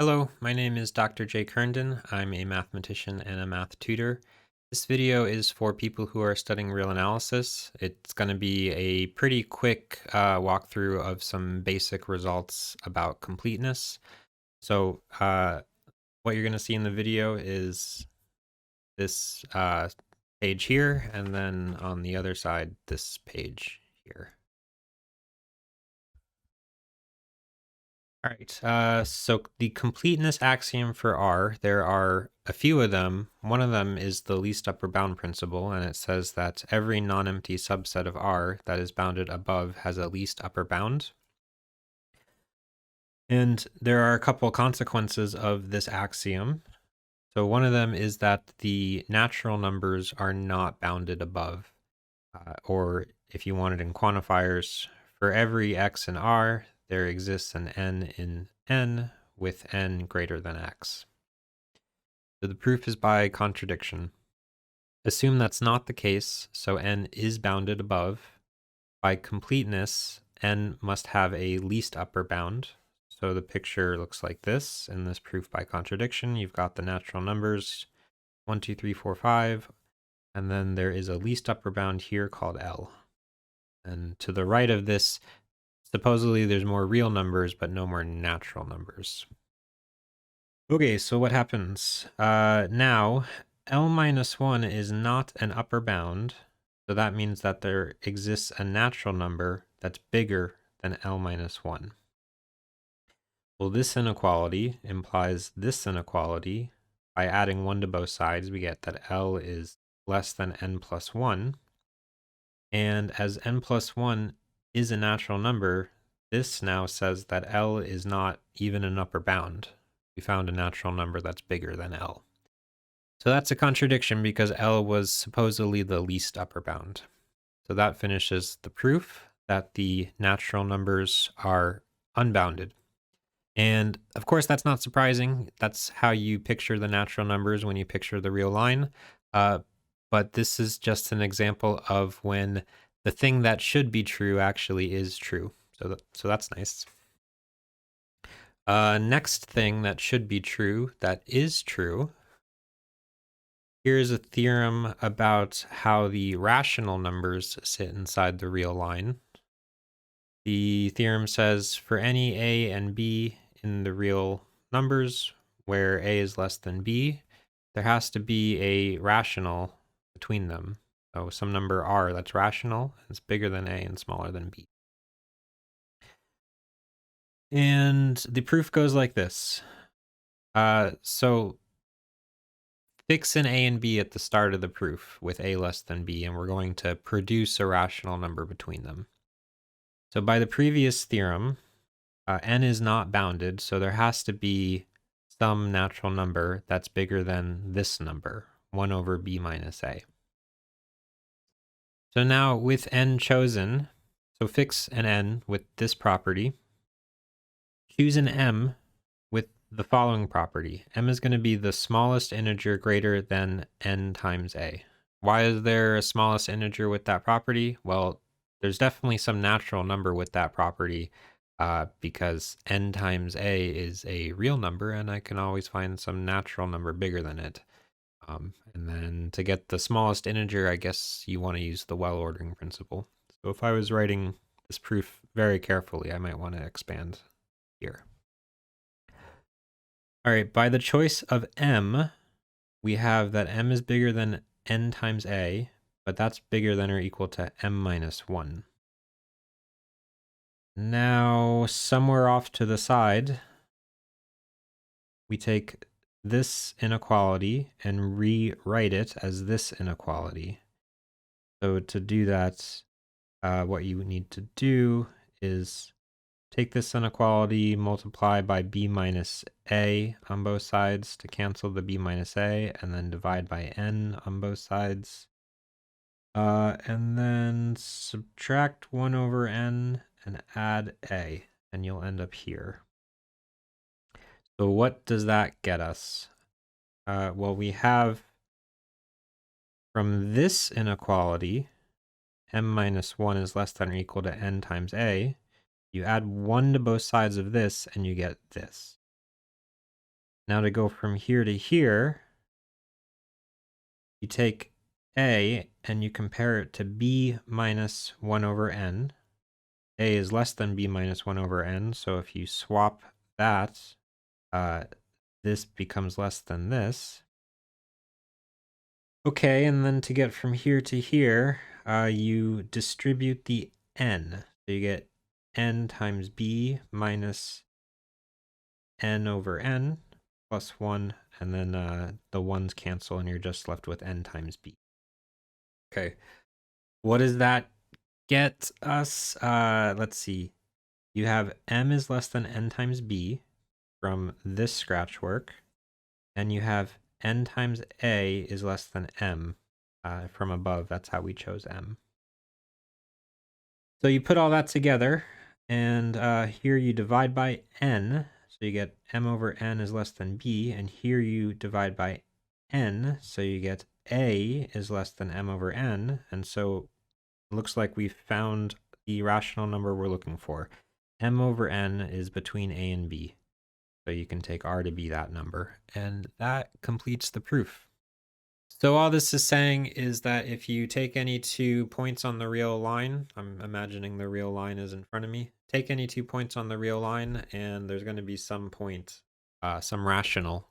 Hello, my name is Dr. Jay Kerndon. I'm a mathematician and a math tutor. This video is for people who are studying real analysis. It's going to be a pretty quick walkthrough of some basic results about completeness. So what you're going to see in the video is this page here, and then on the other side, this page here. All right, so the completeness axiom for R, there are a few of them. One of them is the least upper bound principle, and it says that every non-empty subset of R that is bounded above has a least upper bound. And there are a couple consequences of this axiom. So one of them is that the natural numbers are not bounded above, or if you want it in quantifiers, for every x in R, there exists an n in N with n greater than x. So the proof is by contradiction. Assume that's not the case, so n is bounded above. By completeness, n must have a least upper bound. So the picture looks like this in this proof by contradiction. You've got the natural numbers 1, 2, 3, 4, 5, and then there is a least upper bound here called L. And to the right of this, supposedly there's more real numbers, but no more natural numbers. Okay, so what happens? Now, L minus 1 is not an upper bound, so that means that there exists a natural number that's bigger than L minus 1. Well, this inequality implies this inequality. By adding 1 to both sides, we get that L is less than n plus 1. And as n plus 1 is a natural number, this now says that L is not even an upper bound. We found a natural number that's bigger than L. So that's a contradiction because L was supposedly the least upper bound. So that finishes the proof that the natural numbers are unbounded. And of course, that's not surprising. That's how you picture the natural numbers when you picture the real line. But this is just an example of when the thing that should be true actually is true. So that's nice. Next thing that should be true that is true. Here's a theorem about how the rational numbers sit inside the real line. The theorem says for any a and b in the real numbers where a is less than b, there has to be a rational between them. So some number r that's rational, it's bigger than a and smaller than b. And the proof goes like this. So fix an a and b at the start of the proof with a less than b, and we're going to produce a rational number between them. So by the previous theorem, n is not bounded, so there has to be some natural number that's bigger than this number, 1 over b minus a. So now with n chosen, so fix an n with this property, choose an m with the following property. M is going to be the smallest integer greater than n times a. Why is there a smallest integer with that property? Well, there's definitely some natural number with that property because n times a is a real number, and I can always find some natural number bigger than it. And then to get the smallest integer, I guess you want to use the well-ordering principle. So if I was writing this proof very carefully, I might want to expand here. All right, by the choice of m, we have that m is bigger than n times a, but that's bigger than or equal to m minus 1. Now, somewhere off to the side, we take this inequality and rewrite it as this inequality. So to do that, what you need to do is take this inequality, multiply by b minus a on both sides to cancel the b minus a, and then divide by n on both sides. And then subtract 1 over n and add a, and you'll end up here. So what does that get us? Well, we have from this inequality, m minus 1 is less than or equal to n times a. You add 1 to both sides of this, and you get this. Now to go from here to here, you take a and you compare it to b minus 1 over n. A is less than b minus 1 over n, so if you swap that, this becomes less than this. Okay, and then to get from here to here, you distribute the n. So you get n times b minus n over n plus 1, and then the 1's cancel, and you're just left with n times b. Okay, what does that get us? Let's see. You have m is less than n times b from this scratch work, and you have n times a is less than m from above. That's how we chose m. So you put all that together, and here you divide by n, so you get m over n is less than b, and here you divide by n, so you get a is less than m over n, and so it looks like we've found the rational number we're looking for. M over n is between a and b, so you can take r to be that number, and that completes the proof. So all this is saying is that if you take any 2 points on the real line, I'm imagining the real line is in front of me, take any 2 points on the real line, and there's going to be some point, some rational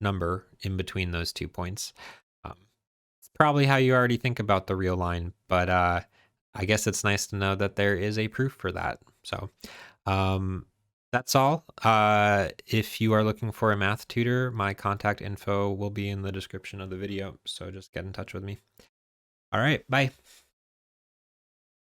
number in between those 2 points. It's probably how you already think about the real line, but I guess it's nice to know that there is a proof for that. So that's all. If you are looking for a math tutor, my contact info will be in the description of the video, so just get in touch with me. All right, bye.